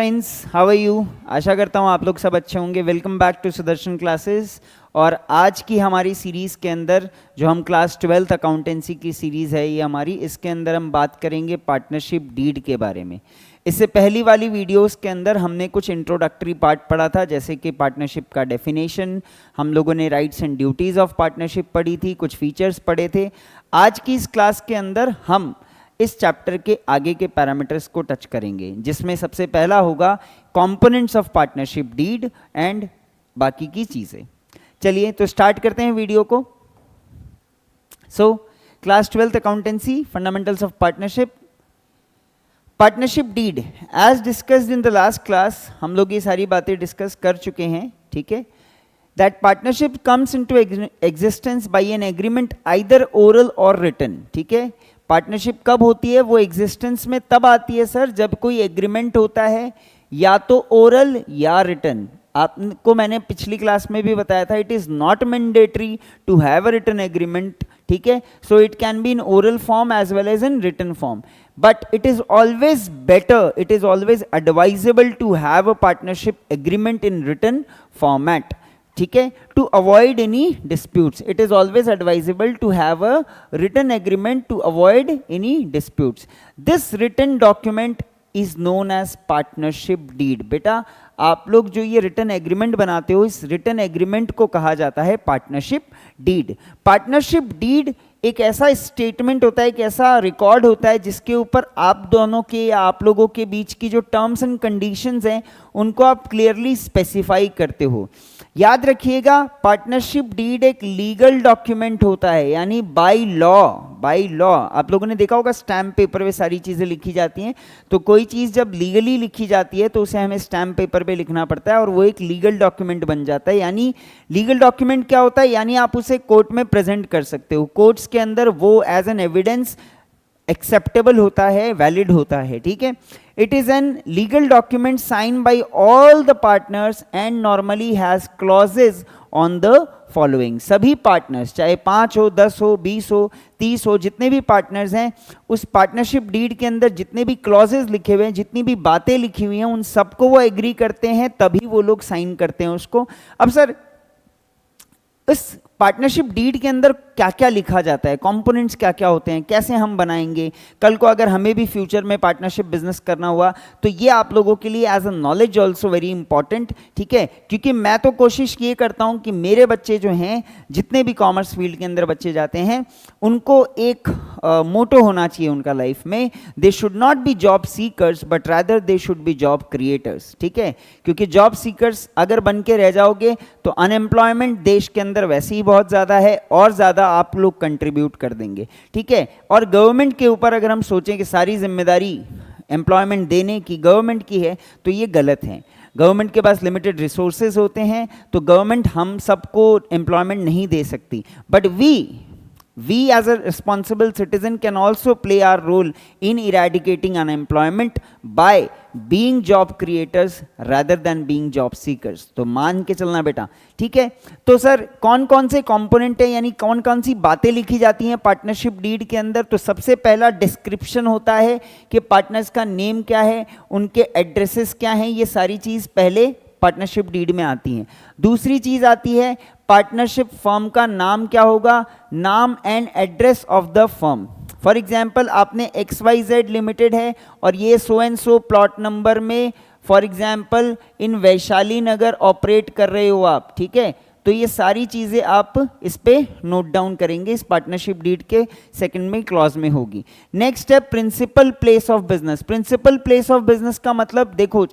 Friends, how are you. आशा करता हूँ आप लोग सब अच्छे होंगे। Welcome back to Sudarshan classes. और आज की हमारी सीरीज़ के अंदर जो हम क्लास 12th अकाउंटेंसी की सीरीज़ है ये हमारी, इसके अंदर हम बात करेंगे पार्टनरशिप डीड के बारे में। इससे पहली वाली वीडियोस के अंदर हमने कुछ इंट्रोडक्टरी पार्ट पढ़ा था, जैसे कि पार्टनरशिप का डेफिनेशन, हम लोगों ने rights and duties of partnership पढ़ी थी, कुछ फीचर्स पढ़े थे। आज की इस क्लास के अंदर हम इस चैप्टर के आगे के पैरामीटर्स को टच करेंगे, जिसमें सबसे पहला होगा components of partnership deed and बाकी की चीज़ें। चलिए तो स्टार्ट करते हैं वीडियो को। So class 12th accountancy, fundamentals of partnership. Partnership deed as discussed in the last class, हम लोग ये सारी बातें डिस्कस कर चुके हैं, ठीक है। That partnership comes into existence by an agreement either oral or written, ठीक है। पार्टनरशिप कब होती है? वो एग्जिस्टेंस में तब आती है सर जब कोई एग्रीमेंट होता है, या तो ओरल या रिटन। आपको मैंने पिछली क्लास में भी बताया था, it is not mandatory to have a written agreement, ठीक है। So it can be in oral form as well as in written form, but it is always better, it is always advisable to have a partnership agreement in written format, ठीक है। To avoid any disputes, it is always advisable to have a written agreement to avoid any disputes. This written document is known as partnership deed. बेटा आप लोग जो ये written agreement बनाते हो, इस रिटन एग्रीमेंट को कहा जाता है पार्टनरशिप डीड। पार्टनरशिप डीड एक ऐसा स्टेटमेंट होता है, एक ऐसा रिकॉर्ड होता है जिसके ऊपर आप दोनों के या आप लोगों के बीच की जो टर्म्स एंड कंडीशंस हैं उनको आप क्लियरली स्पेसिफाई करते हो। याद रखिएगा, पार्टनरशिप डीड एक लीगल डॉक्यूमेंट होता है, यानी बाय लॉ। आप लोगों ने देखा होगा स्टैम्प पेपर पे सारी चीज़ें लिखी जाती हैं, तो कोई चीज़ जब लीगली लिखी जाती है तो उसे हमें स्टैम्प पेपर पे लिखना पड़ता है और वो एक लीगल डॉक्यूमेंट बन जाता है। यानी लीगल डॉक्यूमेंट क्या होता है? यानी आप उसे कोर्ट में प्रेजेंट कर सकते हो, कोर्ट्स के अंदर वो एज एन एविडेंस एक्सेप्टेबल होता है, वैलिड होता है, ठीक है। It is an legal document sign by all the partners and normally has clauses on the following. सभी पार्टनर्स, चाहे 5 हो, 10 हो, 20 हो, 30 हो, जितने भी पार्टनर्स हैं, उस पार्टनरशिप डीड के अंदर जितने भी क्लॉजेज लिखे हुए हैं, जितनी भी बातें लिखी हुई हैं, उन सबको वो एग्री करते हैं, तभी वो लोग साइन करते हैं उसको। अब सर इस पार्टनरशिप डीड के अंदर क्या क्या लिखा जाता है, कंपोनेंट्स क्या क्या होते हैं, कैसे हम बनाएंगे, कल को अगर हमें भी फ्यूचर में पार्टनरशिप बिजनेस करना हुआ तो ये आप लोगों के लिए as a knowledge also very important, ठीक है। क्योंकि मैं तो कोशिश ये करता हूँ कि मेरे बच्चे जो हैं, जितने भी कॉमर्स फील्ड के अंदर बच्चे जाते हैं, उनको एक मोटो होना चाहिए उनका लाइफ में, they should not be job seekers but rather they should be job creators, ठीक है। क्योंकि जॉब सीकर्स अगर बन के रह जाओगे तो अनएम्प्लॉयमेंट देश के अंदर वैसे ही बहुत ज़्यादा है और ज़्यादा आप लोग कंट्रीब्यूट कर देंगे, ठीक है। और गवर्नमेंट के ऊपर अगर हम सोचें कि सारी जिम्मेदारी एम्प्लॉयमेंट देने की गवर्नमेंट की है तो ये गलत है। गवर्नमेंट के पास लिमिटेड रिसोर्सेज होते हैं, तो गवर्नमेंट हम सबको एम्प्लॉयमेंट नहीं दे सकती, but we as a responsible citizen can also play our role in eradicating unemployment by being job creators rather than being job seekers। तो मान के चलना बेटा, ठीक है। तो सर कौन कौन से कंपोनेंट है, यानी कौन कौन सी बातें लिखी जाती हैं पार्टनरशिप डीड के अंदर? तो सबसे पहला डिस्क्रिप्शन होता है कि पार्टनर्स का नेम क्या है, उनके एड्रेसेस क्या हैं, ये सारी चीज़ पहले पार्टनरशिप डीड में आती हैं। दूसरी चीज़ आती है पार्टनरशिप फर्म का नाम क्या होगा, नाम and address of the firm. For example आपने XYZ लिमिटेड है और ये so and so plot number में for example in Vaishali Nagar operate कर रहे हो आप, ठीक है। तो ये सारी चीज़ें आप इस पे नोट डाउन करेंगे, इस पार्टनरशिप डीड के सेकंड में क्लॉज में होगी। नेक्स्ट है principal place of business. Principal place of business का मतलब देखो,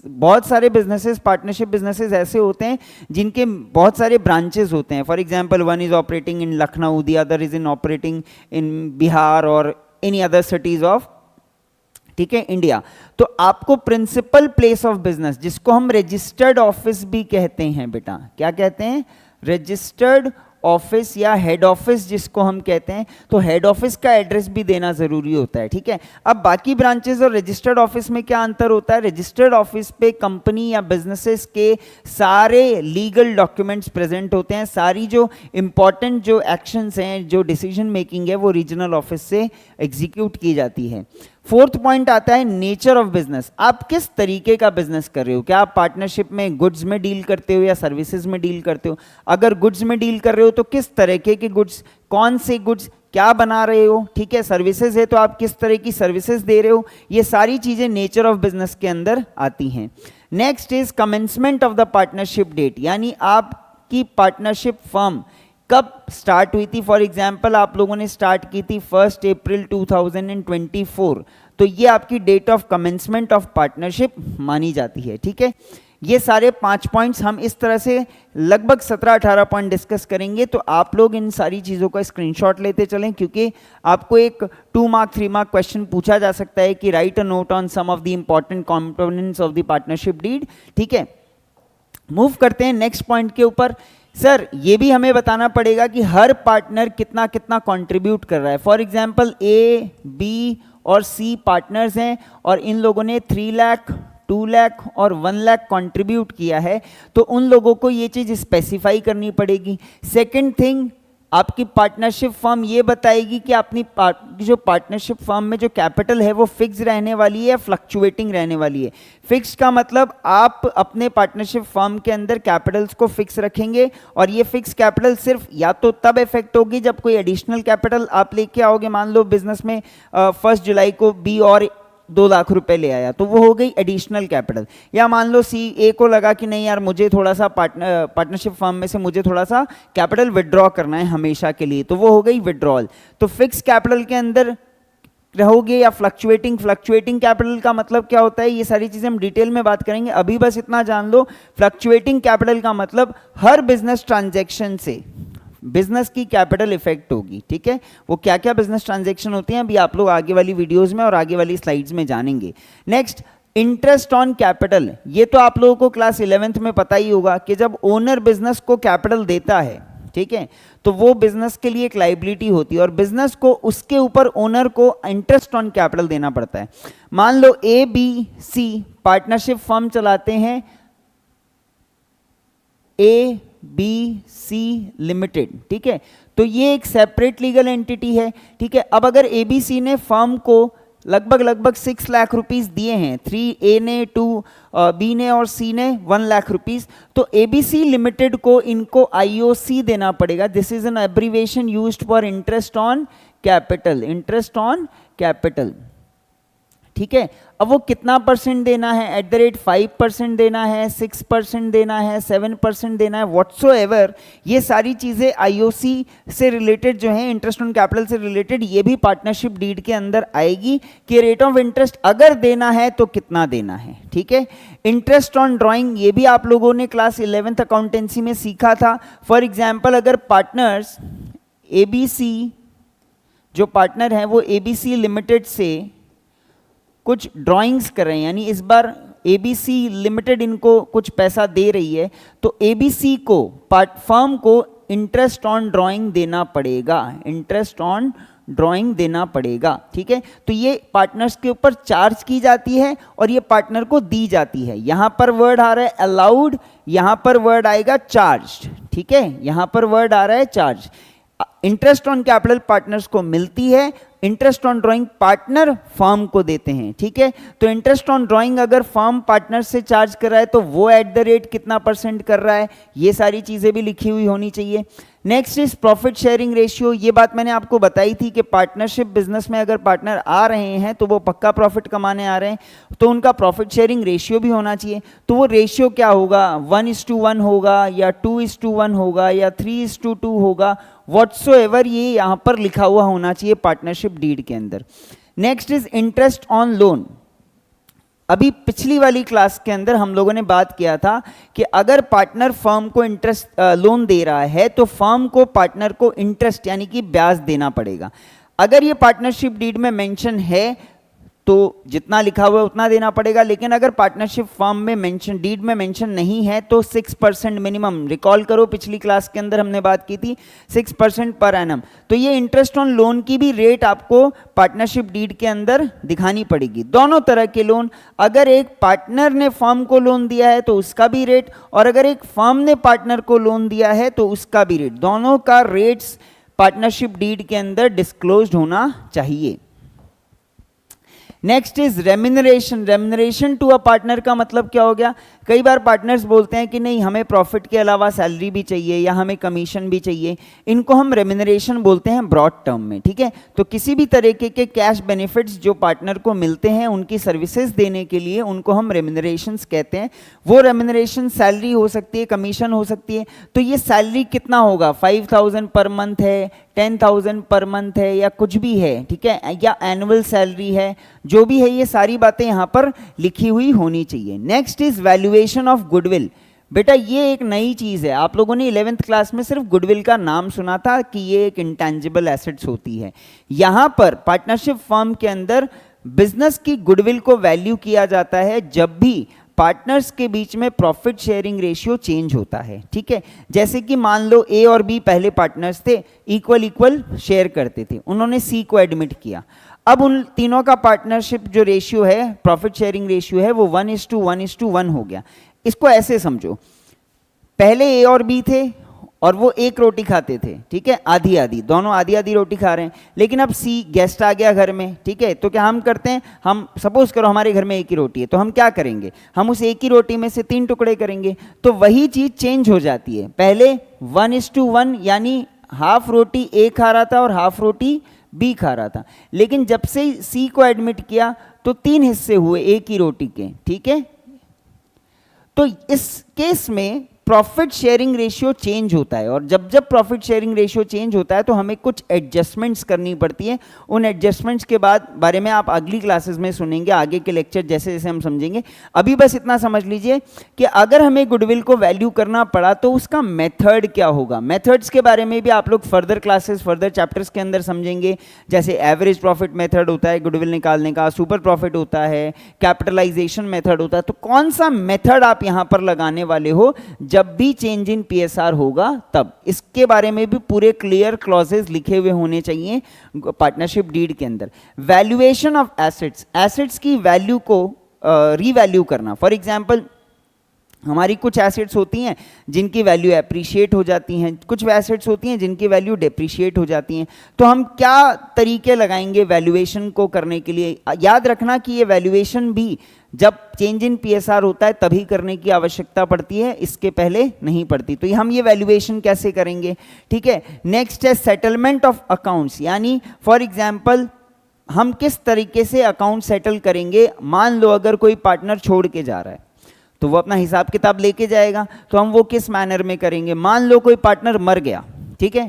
बहुत सारे बिजनेसेस, पार्टनरशिप बिजनेसेस ऐसे होते हैं जिनके बहुत सारे ब्रांचेस होते हैं। For example one is operating in Lucknow, the other is in operating in Bihar और एनी अदर सिटीज ऑफ, ठीक है, इंडिया। तो आपको प्रिंसिपल प्लेस ऑफ बिजनेस, जिसको हम रजिस्टर्ड ऑफिस भी कहते हैं बेटा, क्या कहते हैं? रजिस्टर्ड ऑफिस या हेड ऑफिस जिसको हम कहते हैं, तो हेड ऑफिस का एड्रेस भी देना जरूरी होता है, ठीक है। अब बाकी ब्रांचेस और रजिस्टर्ड ऑफिस में क्या अंतर होता है? रजिस्टर्ड ऑफिस पे कंपनी या बिजनेसेस के सारे लीगल डॉक्यूमेंट्स प्रेजेंट होते हैं, सारी जो इंपॉर्टेंट जो एक्शंस हैं, जो डिसीजन मेकिंग है, वो रीजनल ऑफिस से एग्जीक्यूट की जाती है। फोर्थ पॉइंट आता है नेचर ऑफ बिजनेस। आप किस तरीके का बिजनेस कर रहे हो, क्या आप पार्टनरशिप में गुड्स में डील करते हो या सर्विसेज में डील करते हो? अगर गुड्स में डील कर रहे हो तो किस तरीके के गुड्स, कौन से गुड्स, क्या बना रहे हो, ठीक है। सर्विसेज है तो आप किस तरह की सर्विसेज दे रहे हो, ये सारी चीजें नेचर ऑफ बिजनेस के अंदर आती हैं। Next is commencement of the partnership date, यानी आपकी पार्टनरशिप फर्म कब स्टार्ट हुई थी। फॉर एग्जाम्पल आप लोगों ने स्टार्ट की थी 1 अप्रैल 2024, तो ये आपकी date of commencement of partnership मानी जाती है, ठीक है। ये सारे 5 पॉइंट्स हम इस तरह से लगभग 17-18 पॉइंट डिस्कस करेंगे, तो आप लोग इन सारी चीज़ों का स्क्रीनशॉट लेते चलें, क्योंकि आपको एक 2 मार्क 3 मार्क क्वेश्चन पूछा जा सकता है कि write a note on some of the important components of the partnership deed, ठीक है। मूव करते हैं नेक्स्ट पॉइंट के ऊपर। सर ये भी हमें बताना पड़ेगा कि हर पार्टनर कितना कितना कंट्रीब्यूट कर रहा है। फॉर एग्जांपल ए, बी और सी पार्टनर्स हैं और इन लोगों ने 3 लाख, 2 लाख और 1 लाख कंट्रीब्यूट किया है, तो उन लोगों को ये चीज़ स्पेसिफाई करनी पड़ेगी। सेकंड थिंग, आपकी पार्टनरशिप फर्म ये बताएगी कि अपनी जो पार्टनरशिप फर्म में जो कैपिटल है वो फिक्स रहने वाली है या फ्लक्चुएटिंग रहने वाली है। फिक्स का मतलब आप अपने पार्टनरशिप फर्म के अंदर कैपिटल्स को फिक्स रखेंगे और ये फिक्स कैपिटल सिर्फ या तो तब इफेक्ट होगी जब कोई एडिशनल कैपिटल आप लेके आओगे। मान लो बिजनेस में 1 जुलाई को बी और 2 लाख रुपए ले आया, तो वो हो गई एडिशनल कैपिटल। या मान लो सी ए को लगा कि नहीं यार मुझे थोड़ा सा पार्टनरशिप फर्म में से मुझे थोड़ा सा कैपिटल विड्रॉ करना है हमेशा के लिए, तो वो हो गई विड्रॉल। तो फिक्स कैपिटल के अंदर रहोगे या फ्लक्चुएटिंग कैपिटल का मतलब क्या होता है, ये सारी चीजें हम डिटेल में बात करेंगे। अभी बस इतना जान लो, फ्लक्चुएटिंग कैपिटल का मतलब हर बिजनेस ट्रांजैक्शन से बिजनेस की कैपिटल इफेक्ट होगी, ठीक है। वो क्या क्या बिजनेस ट्रांजैक्शन होती हैं अभी आप लोग आगे वाली वीडियोस में और आगे वाली स्लाइड्स में जानेंगे। Next, interest on capital. ये तो आप लोगों को क्लास 11th में पता ही होगा कि जब ओनर बिजनेस को कैपिटल देता है, ठीक है, तो वो बिजनेस के लिए एक लाइबिलिटी होती है और बिजनेस को उसके ऊपर ओनर को इंटरेस्ट ऑन कैपिटल देना पड़ता है। मान लो ए, बी, सी पार्टनरशिप फर्म चलाते हैं, ए बी सी लिमिटेड, ठीक है, तो ये एक सेपरेट लीगल एंटिटी है, ठीक है। अब अगर एबीसी ने फर्म को लगभग 6 लाख रुपीस दिए हैं, 3 ए ने, 2 बी ने और सी ने 1 लाख रुपीस, तो एबीसी लिमिटेड को इनको आईओसी देना पड़ेगा। This is an abbreviation used for interest on capital, interest on capital, ठीक है। अब वो कितना परसेंट देना है, @5% देना है, 6% देना है, 7% देना है, व्हाटसोएवर, ये सारी चीज़ें आईओसी से रिलेटेड जो है, इंटरेस्ट ऑन कैपिटल से रिलेटेड, ये भी पार्टनरशिप डीड के अंदर आएगी कि रेट ऑफ इंटरेस्ट अगर देना है तो कितना देना है, ठीक है। इंटरेस्ट ऑन ड्राइंग, ये भी आप लोगों ने क्लास 11th अकाउंटेंसी में सीखा था। फॉर एग्जाम्पल अगर पार्टनर्स एबीसी, जो पार्टनर हैं वो एबीसी लिमिटेड से कुछ ड्राइंग्स कर रहे हैं, यानी इस बार एबीसी लिमिटेड इनको कुछ पैसा दे रही है, तो एबीसी को फर्म को इंटरेस्ट ऑन ड्राइंग देना पड़ेगा, इंटरेस्ट ऑन ड्राइंग देना पड़ेगा, ठीक है। तो ये पार्टनर्स के ऊपर चार्ज की जाती है और ये पार्टनर को दी जाती है। यहां पर वर्ड आ रहा है अलाउड, यहां पर वर्ड आएगा चार्ज, ठीक है, यहां पर वर्ड आ रहा है charge. Interest on capital partners को मिलती है, interest on drawing partner firm को देते हैं, ठीक है। तो इंटरेस्ट ऑन ड्राइंग अगर फर्म पार्टनर से चार्ज कर रहा है तो वो कितना % कर रहा है, ये सारी चीजें भी लिखी हुई होनी चाहिए। Next is profit sharing ratio. ये बात मैंने आपको बताई थी कि पार्टनरशिप बिजनेस में अगर पार्टनर आ रहे हैं तो वो पक्का प्रॉफिट कमाने आ रहे हैं, तो उनका प्रॉफिट शेयरिंग रेशियो भी होना चाहिए। तो वो रेशियो क्या होगा, 1:1 होगा या 2:1 होगा या 3:2 होगा, व्हाटसोएवर ये यहां पर लिखा हुआ होना चाहिए पार्टनरशिप डीड के अंदर। Next is interest on loan. अभी पिछली वाली क्लास के अंदर हम लोगों ने बात किया था कि अगर पार्टनर फर्म को इंटरेस्ट लोन दे रहा है तो फर्म को पार्टनर को इंटरेस्ट यानी कि ब्याज देना पड़ेगा। अगर ये पार्टनरशिप डीड में मेंशन है तो जितना लिखा हुआ है उतना देना पड़ेगा, लेकिन अगर पार्टनरशिप फर्म में मेंशन, डीड में मेंशन नहीं है तो 6% मिनिमम। रिकॉल करो पिछली क्लास के अंदर हमने बात की थी 6% पर एनम। तो ये इंटरेस्ट ऑन लोन की भी रेट आपको पार्टनरशिप डीड के अंदर दिखानी पड़ेगी। दोनों तरह के लोन, अगर एक पार्टनर ने फर्म को लोन दिया है तो उसका भी रेट, और अगर एक फर्म ने पार्टनर को लोन दिया है तो उसका भी रेट, दोनों का रेट्स पार्टनरशिप डीड के अंदर डिस्क्लोज्ड होना चाहिए। Next is remuneration. Remuneration to a partner का मतलब क्या हो गया? कई बार पार्टनर्स बोलते हैं कि नहीं हमें प्रॉफिट के अलावा सैलरी भी चाहिए या हमें कमीशन भी चाहिए, इनको हम रेम्यूनरेशन बोलते हैं ब्रॉड टर्म में, ठीक है। तो किसी भी तरीके के कैश बेनिफिट्स जो पार्टनर को मिलते हैं उनकी सर्विसेज देने के लिए उनको हम रेम्यूनरेशंस कहते हैं। वो रेम्यूनरेशन सैलरी हो सकती है, कमीशन हो सकती है। तो ये सैलरी कितना होगा? 5,000 पर मंथ है, 10,000 पर मंथ है, या कुछ भी है, ठीक है, या एनुअल सैलरी है, जो भी है, ये सारी बातें यहाँ पर लिखी हुई होनी चाहिए। Next is valuation of goodwill. बेटा ये एक नई चीज़ है, आप लोगों ने 11th क्लास में सिर्फ गुडविल का नाम सुना था कि ये एक इंटेंजिबल एसेट्स होती है। यहाँ पर पार्टनरशिप फर्म के अंदर बिजनेस की गुडविल को वैल्यू किया जाता है जब भी पार्टनर्स के बीच में प्रॉफिट शेयरिंग रेशियो चेंज होता है, ठीक है। जैसे कि मान लो ए और बी पहले पार्टनर्स थे, इक्वल इक्वल शेयर करते थे, उन्होंने सी को एडमिट किया। अब उन तीनों का पार्टनरशिप जो रेशियो है, प्रॉफिट शेयरिंग रेशियो है, वो 1:1:1 हो गया। इसको ऐसे समझो, पहले ए और बी थे और वो एक रोटी खाते थे, ठीक है, आधी आधी, दोनों आधी आधी रोटी खा रहे हैं। लेकिन अब सी गेस्ट आ गया घर में, ठीक है, तो क्या हम करते हैं, हम सपोज करो हमारे घर में एक ही रोटी है, तो हम क्या करेंगे, हम उस एक ही रोटी में से 3 टुकड़े करेंगे। तो वही चीज़ चेंज हो जाती है। पहले 1:1 यानी हाफ रोटी ए खा रहा था और हाफ रोटी बी खा रहा था। लेकिन जब से सी को एडमिट किया तो 3 हिस्से हुए एक ही रोटी के, ठीक है। तो इस केस में प्रॉफिट शेयरिंग रेशियो चेंज होता है, और जब जब प्रॉफिट शेयरिंग रेशियो चेंज होता है तो हमें कुछ एडजस्टमेंट्स करनी पड़ती है। उन एडजस्टमेंट्स के बारे में आप अगली क्लासेस में सुनेंगे, आगे के लेक्चर जैसे जैसे हम समझेंगे। अभी बस इतना समझ लीजिए कि अगर हमें गुडविल को वैल्यू करना पड़ा तो उसका मेथड क्या होगा। मेथड्स के बारे में भी आप लोग फर्दर क्लासेस, फर्दर चैप्टर्स के अंदर समझेंगे। जैसे एवरेज प्रॉफिट मेथड होता है गुडविल निकालने का, सुपर प्रॉफिट होता है, कैपिटलाइजेशन मेथड होता है। तो कौन सा मेथड आप यहाँ पर लगाने वाले हो जब भी चेंज इन पीएसआर होगा, तब इसके बारे में भी पूरे क्लियर क्लॉजेस लिखे हुए होने चाहिए पार्टनरशिप डीड के अंदर। वैल्यूएशन ऑफ एसेट्स, एसेट्स की वैल्यू को रीवैल्यू करना। फॉर एग्जांपल हमारी कुछ एसेट्स होती हैं जिनकी वैल्यू एप्रिशिएट हो जाती हैं, कुछ एसेट्स होती हैं जिनकी वैल्यू डेप्रिशिएट हो जाती हैं। तो हम क्या तरीके लगाएंगे वैल्यूएशन को करने के लिए? याद रखना कि ये वैल्यूएशन भी जब चेंज इन पीएसआर होता है तभी करने की आवश्यकता पड़ती है, इसके पहले नहीं पड़ती। तो हम ये वैल्यूएशन कैसे करेंगे, ठीक है। नेक्स्ट है सेटलमेंट ऑफ अकाउंट्स, यानी फॉर एग्जांपल हम किस तरीके से अकाउंट सेटल करेंगे। मान लो अगर कोई पार्टनर छोड़ के जा रहा है तो वो अपना हिसाब किताब लेके जाएगा, तो हम वो किस मैनर में करेंगे। मान लो कोई पार्टनर मर गया, ठीक है,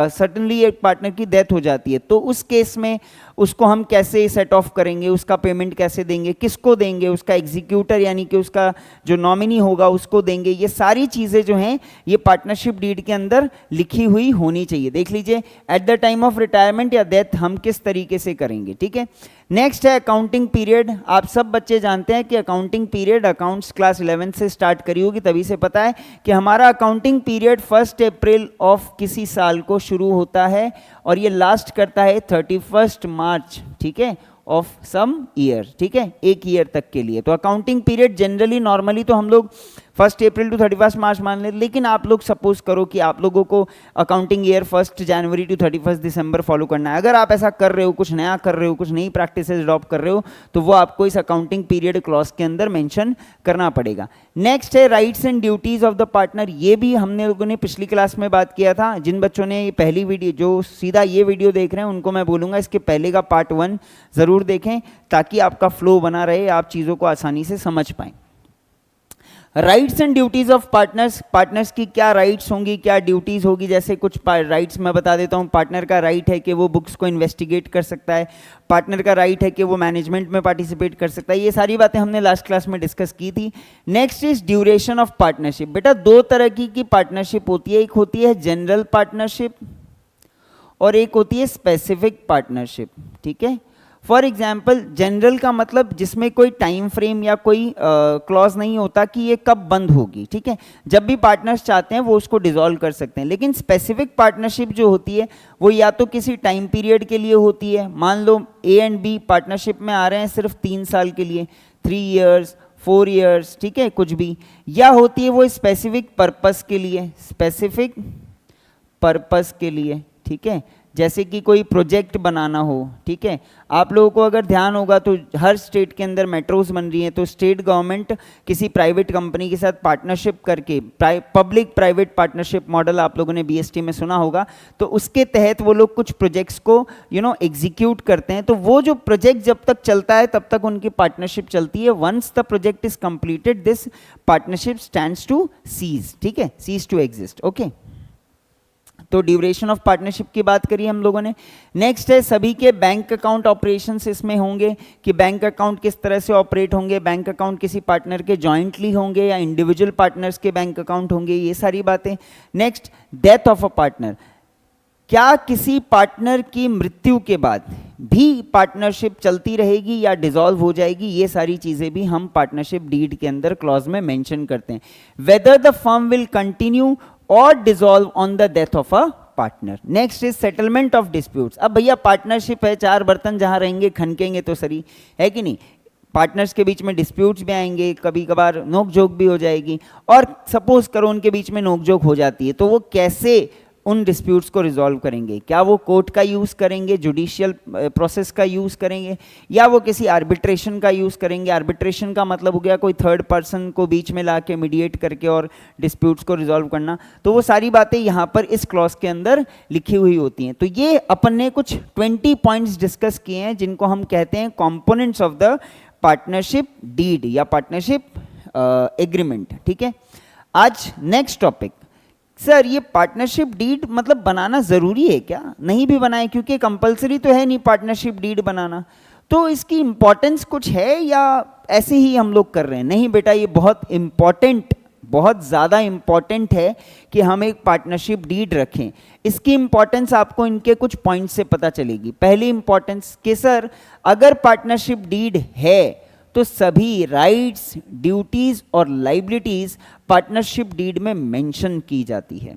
सडनली एक पार्टनर की डेथ हो जाती है, तो उस केस में उसको हम कैसे सेट ऑफ करेंगे, उसका पेमेंट कैसे देंगे, किसको देंगे, उसका एग्जीक्यूटर यानी कि उसका जो नॉमिनी होगा उसको देंगे। ये सारी चीज़ें जो हैं ये पार्टनरशिप डीड के अंदर लिखी हुई होनी चाहिए। देख लीजिए at the time of retirement या डेथ हम किस तरीके से करेंगे, ठीक है। नेक्स्ट है अकाउंटिंग पीरियड। आप सब बच्चे जानते हैं कि अकाउंटिंग पीरियड अकाउंट्स क्लास 11 से स्टार्ट करी होगी, तभी से पता है कि हमारा अकाउंटिंग पीरियड 1 अप्रैल ऑफ किसी साल को शुरू होता है और ये लास्ट करता है 31 मार्च, ठीक है, ऑफ सम ईयर, ठीक है, एक ईयर तक के लिए। तो अकाउंटिंग पीरियड जनरली नॉर्मली तो हम लोग 1 अप्रैल टू 31 मार्च मान लेते, लेकिन आप लोग सपोज करो कि आप लोगों को अकाउंटिंग ईयर 1 जनवरी टू 31 दिसंबर फॉलो करना है। अगर आप ऐसा कर रहे हो, कुछ नया कर रहे हो, कुछ नई प्रैक्टिसेस अडॉप्ट कर रहे हो, तो वो आपको इस अकाउंटिंग पीरियड क्लॉज के अंदर मेंशन करना पड़ेगा। नेक्स्ट है rights and duties of the partner. ये भी हमने लोगों ने पिछली क्लास में बात किया था। जिन बच्चों ने पहली वीडियो, जो सीधा ये वीडियो देख रहे हैं, उनको मैं बोलूँगा इसके पहले का पार्ट 1 ज़रूर देखें ताकि आपका फ्लो बना रहे, आप चीज़ों को आसानी से समझ पाएँ। Rights and duties of partners, partners की क्या राइट्स होंगी, क्या ड्यूटीज होगी। जैसे कुछ राइट्स मैं बता देता हूँ। पार्टनर का राइट है कि वो बुक्स को इन्वेस्टिगेट कर सकता है, पार्टनर का राइट है कि वो मैनेजमेंट में पार्टिसिपेट कर सकता है। ये सारी बातें हमने लास्ट क्लास में डिस्कस की थी। Next is duration of partnership. बेटा 2 तरह की पार्टनरशिप होती है, एक होती है जनरल पार्टनरशिप और एक होती है स्पेसिफिक पार्टनरशिप, ठीक है। फॉर एग्जाम्पल जनरल का मतलब जिसमें कोई टाइम फ्रेम या कोई क्लॉज नहीं होता कि ये कब बंद होगी, ठीक है। जब भी पार्टनर्स चाहते हैं वो उसको डिसॉल्व कर सकते हैं। लेकिन स्पेसिफिक पार्टनरशिप जो होती है वो या तो किसी टाइम पीरियड के लिए होती है, मान लो ए एंड बी पार्टनरशिप में आ रहे हैं सिर्फ 3 साल के लिए, 3 ईयर्स 4 ईयर्स, ठीक है, कुछ भी, या होती है वो स्पेसिफिक पर्पस के लिए, स्पेसिफिक पर्पस के लिए, ठीक है। जैसे कि कोई प्रोजेक्ट बनाना हो, ठीक है। आप लोगों को अगर ध्यान होगा तो हर स्टेट के अंदर मेट्रोज बन रही हैं, तो स्टेट गवर्नमेंट किसी प्राइवेट कंपनी के साथ पार्टनरशिप करके, पब्लिक प्राइवेट पार्टनरशिप मॉडल आप लोगों ने बीएसटी में सुना होगा, तो उसके तहत वो लोग कुछ प्रोजेक्ट्स को एग्जीक्यूट करते हैं। तो वो जो प्रोजेक्ट जब तक चलता है तब तक उनकी पार्टनरशिप चलती है। Once the project is completed this partnership stands to cease, ठीक है, सीज टू एग्जिस्ट, ओके। तो ड्यूरेशन ऑफ पार्टनरशिप की बात करी हम लोगों ने। नेक्स्ट है सभी के बैंक अकाउंट ऑपरेशंस इसमें होंगे कि बैंक अकाउंट किस तरह से ऑपरेट होंगे, बैंक अकाउंट किसी पार्टनर के जॉइंटली होंगे या इंडिविजुअल पार्टनर्स के बैंक अकाउंट होंगे, ये सारी बातें। Next, death of a partner, क्या किसी पार्टनर की मृत्यु के बाद भी पार्टनरशिप चलती रहेगी या डिसॉल्व हो जाएगी, ये सारी चीजें भी हम पार्टनरशिप डीड के अंदर क्लॉज में मेंशन करते हैं। Whether the firm will continue or dissolve on the death of a partner. Next is settlement of disputes. अब भैया पार्टनरशिप है, चार बर्तन जहां रहेंगे खनकेंगे तो सही है कि नहीं। पार्टनर्स के बीच में डिस्प्यूट्स भी आएंगे, कभी कभार नोक झोंक भी हो जाएगी, और सपोज करो उनके बीच में नोक झोंक हो जाती है, तो वो कैसे उन डिस्प्यूट्स को रिजॉल्व करेंगे? क्या वो कोर्ट का यूज़ करेंगे, जुडिशियल प्रोसेस का यूज़ करेंगे, या वो किसी आर्बिट्रेशन का यूज़ करेंगे? आर्बिट्रेशन का मतलब हो गया कोई थर्ड पर्सन को बीच में ला के मीडिएट करके और डिस्प्यूट्स को रिजॉल्व करना। तो वो सारी बातें यहाँ पर इस क्लॉज के अंदर लिखी हुई होती हैं। तो ये अपन ने कुछ 20 पॉइंट्स डिस्कस किए हैं जिनको हम कहते हैं components of the partnership deed या पार्टनरशिप एग्रीमेंट, ठीक है। आज नेक्स्ट टॉपिक, सर ये पार्टनरशिप डीड मतलब बनाना ज़रूरी है क्या? नहीं भी बनाए, क्योंकि कंपलसरी तो है नहीं पार्टनरशिप डीड बनाना, तो इसकी इम्पोर्टेंस कुछ है या ऐसे ही हम लोग कर रहे हैं? नहीं बेटा, ये बहुत इम्पॉर्टेंट, बहुत ज़्यादा इम्पॉर्टेंट है कि हम एक पार्टनरशिप डीड रखें। इसकी इम्पॉर्टेंस आपको इनके कुछ पॉइंट से पता चलेगी। पहली इम्पॉर्टेंस कि सर अगर पार्टनरशिप डीड है तो सभी राइट्स, ड्यूटीज और लाइबिलिटीज पार्टनरशिप डीड में मेंशन की जाती है,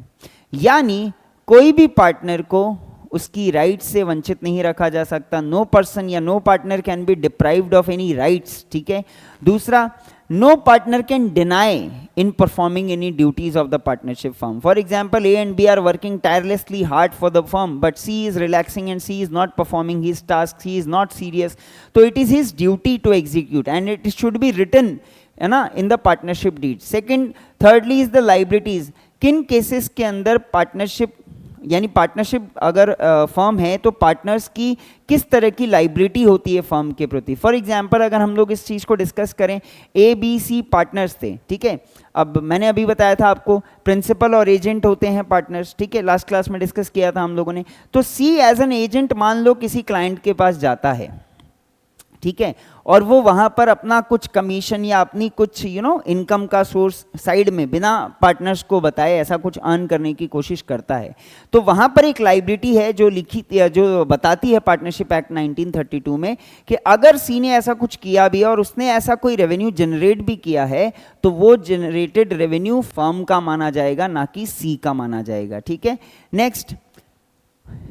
यानी कोई भी पार्टनर को उसकी राइट्स से वंचित नहीं रखा जा सकता। नो पर्सन या no partner can be deprived of any rights, ठीक है। दूसरा, no partner can deny in performing any duties of the partnership firm. For example, A and B are working tirelessly hard for the firm, but C is relaxing and C is not performing his tasks, he is not serious. So it is his duty to execute and it should be written in the partnership deed. Second, thirdly is the liabilities. किन cases के अंदर partnership यानी partnership अगर firm है तो partners की किस तरह की लाइबिलिटी होती है फर्म के प्रति? फॉर एग्जांपल अगर हम लोग इस चीज़ को डिस्कस करें, ए बी सी पार्टनर्स थे, ठीक है। अब मैंने अभी बताया था आपको प्रिंसिपल और एजेंट होते हैं पार्टनर्स, ठीक है, लास्ट क्लास में डिस्कस किया था हम लोगों ने। तो सी एज एन एजेंट मान लो किसी क्लाइंट के पास जाता है, ठीक है, और वो वहाँ पर अपना कुछ कमीशन या अपनी कुछ इनकम का सोर्स साइड में बिना पार्टनर्स को बताए ऐसा कुछ अर्न करने की कोशिश करता है। तो वहाँ पर एक लाइबिलिटी है जो लिखी, जो बताती है पार्टनरशिप एक्ट 1932 में कि अगर सी ने ऐसा कुछ किया भी और उसने ऐसा कोई रेवेन्यू जनरेट भी किया है तो वो जनरेटेड रेवेन्यू फर्म का माना जाएगा, ना कि सी का माना जाएगा, ठीक है। नेक्स्ट,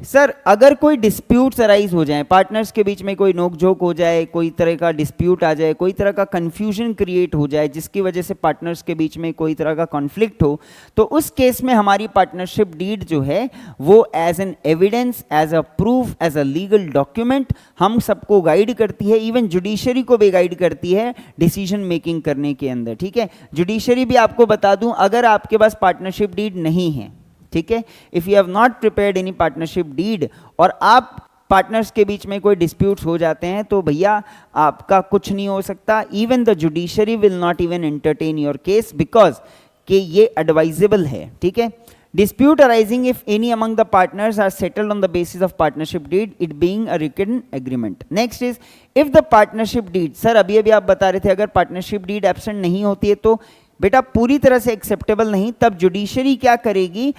सर अगर कोई डिस्प्यूट्स अराइज हो जाए, पार्टनर्स के बीच में कोई नोकझोंक हो जाए, कोई तरह का डिस्प्यूट आ जाए, कोई तरह का कंफ्यूजन क्रिएट हो जाए जिसकी वजह से पार्टनर्स के बीच में कोई तरह का कॉन्फ्लिक्ट हो, तो उस केस में हमारी पार्टनरशिप डीड जो है वो as an evidence, as a proof, as a legal document हम सबको गाइड करती है, इवन जुडिशरी को भी गाइड करती है डिसीजन मेकिंग करने के अंदर, ठीक है। जुडिशरी भी आपको बता दूं, अगर आपके पास पार्टनरशिप डीड नहीं है, ठीक है, if you have not prepared any partnership deed और आप पार्टनर्स के बीच में कोई डिस्प्यूट्स हो जाते हैं तो भैया आपका कुछ नहीं हो सकता। Even the judiciary will not even entertain your case because कि ये एडवाइजेबल है, ठीक है। Dispute arising if any among the partners are settled on the basis of partnership deed, it being a written agreement. Next is if the partnership deed, sir अभी अभी आप बता रहे थे अगर पार्टनरशिप डीड एब्सेंट नहीं होती है तो बेटा पूरी तरह से एक्सेप्टेबल नहीं, तब जुडिशरी क्या करेगी,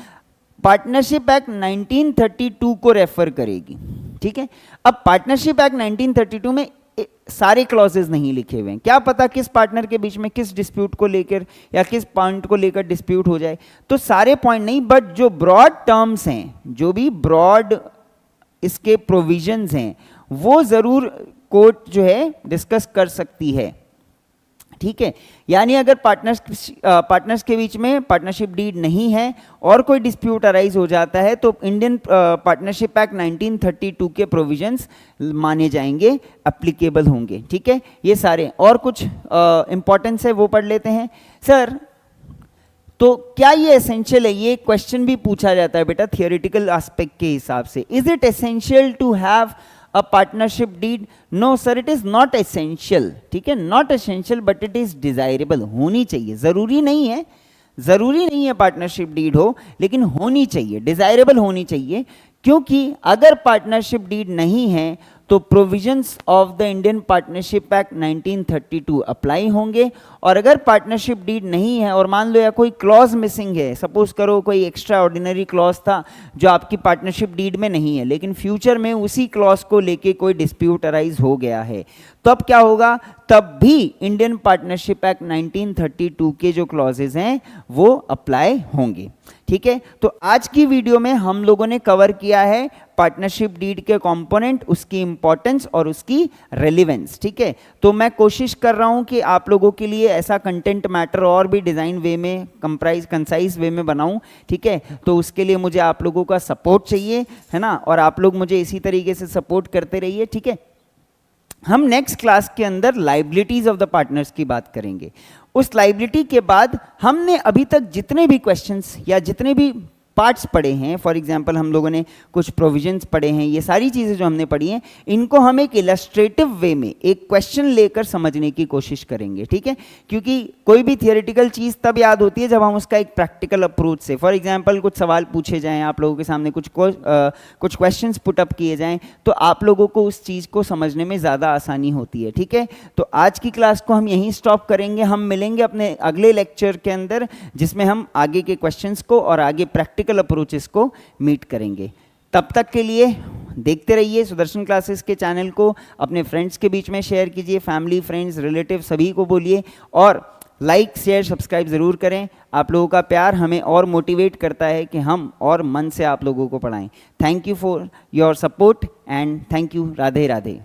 पार्टनरशिप एक्ट 1932 को रेफर करेगी, ठीक है। अब पार्टनरशिप एक्ट 1932 में सारे क्लॉजेज नहीं लिखे हुए हैं, क्या पता किस पार्टनर के बीच में किस डिस्प्यूट को लेकर या किस पॉइंट को लेकर डिस्प्यूट हो जाए, तो सारे पॉइंट नहीं, बट जो ब्रॉड टर्म्स हैं, जो भी ब्रॉड इसके प्रोविजंस हैं वो जरूर कोर्ट जो है डिस्कस कर सकती है। ठीक है, यानी अगर पार्टनर्स के बीच में पार्टनरशिप डीड नहीं है और कोई डिस्प्यूट अराइज हो जाता है तो इंडियन पार्टनरशिप एक्ट 1932 के प्रोविजंस माने जाएंगे, एप्लीकेबल होंगे। ठीक है, ये सारे और कुछ इंपॉर्टेंस है वो पढ़ लेते हैं। सर तो क्या ये एसेंशियल है, ये क्वेश्चन भी पूछा जाता है बेटा थियोरेटिकल एस्पेक्ट के हिसाब से, is it essential to have a partnership deed? No sir, it is not essential. ठीक है, not essential but it is desirable, होनी चाहिए, जरूरी नहीं है, जरूरी नहीं है पार्टनरशिप डीड हो, लेकिन होनी चाहिए, डिजायरेबल होनी चाहिए। क्योंकि अगर पार्टनरशिप डीड नहीं है तो provisions of the Indian partnership act 1932 apply होंगे, और अगर पार्टनरशिप डीड नहीं है और मान लो या कोई क्लॉज मिसिंग है, सपोज करो कोई एक्स्ट्रा ऑर्डिनरी क्लॉज था जो आपकी पार्टनरशिप डीड में नहीं है, लेकिन फ्यूचर में उसी क्लॉज को लेके कोई डिस्प्यूट अराइज हो गया है, तो अब क्या होगा, तब भी इंडियन पार्टनरशिप एक्ट 1932 के जो क्लॉजेज हैं वो अप्लाई होंगे। ठीक है, तो आज की वीडियो में हम लोगों ने कवर किया है पार्टनरशिप डीड के कंपोनेंट, उसकी इंपॉर्टेंस और उसकी रेलेवेंस। ठीक है, तो मैं कोशिश कर रहा हूं कि आप लोगों के लिए ऐसा कंटेंट मैटर और भी डिज़ाइन वे में, कंसाइज वे में बनाऊं। ठीक है, तो उसके लिए मुझे आप लोगों का सपोर्ट चाहिए, है ना, और आप लोग मुझे इसी तरीके से सपोर्ट करते रहिए। ठीक है, हम नेक्स्ट क्लास के अंदर लाइबिलिटीज ऑफ द पार्टनर्स की बात करेंगे। उस लाइबिलिटी के बाद हमने अभी तक जितने भी क्वेश्चंस या जितने भी पार्ट्स पढ़े हैं, फॉर एग्जांपल हम लोगों ने कुछ प्रोविजंस पढ़े हैं, ये सारी चीज़ें जो हमने पढ़ी हैं, इनको हम एक इलस्ट्रेटिव वे में एक क्वेश्चन लेकर समझने की कोशिश करेंगे। ठीक है, क्योंकि कोई भी थियोरेटिकल चीज़ तब याद होती है जब हम उसका एक प्रैक्टिकल अप्रोच से, फॉर एग्जांपल कुछ सवाल पूछे जाएं, आप लोगों के सामने कुछ क्वेश्चंस पुटअप किए जाएं, तो आप लोगों को उस चीज़ को समझने में ज़्यादा आसानी होती है। ठीक है, तो आज की क्लास को हम यहीं स्टॉप करेंगे, हम मिलेंगे अपने अगले लेक्चर के अंदर जिसमें हम आगे के क्वेश्चंस को और आगे प्रैक्टिकल अप्रोचेस को मीट करेंगे। तब तक के लिए देखते रहिए सुदर्शन क्लासेस के चैनल को, अपने फ्रेंड्स के बीच में शेयर कीजिए, फैमिली, फ्रेंड्स, रिलेटिव सभी को बोलिए, और लाइक, शेयर, सब्सक्राइब ज़रूर करें। आप लोगों का प्यार हमें और मोटिवेट करता है कि हम और मन से आप लोगों को पढ़ाएं। Thank you for your support and thank you. Radhe Radhe.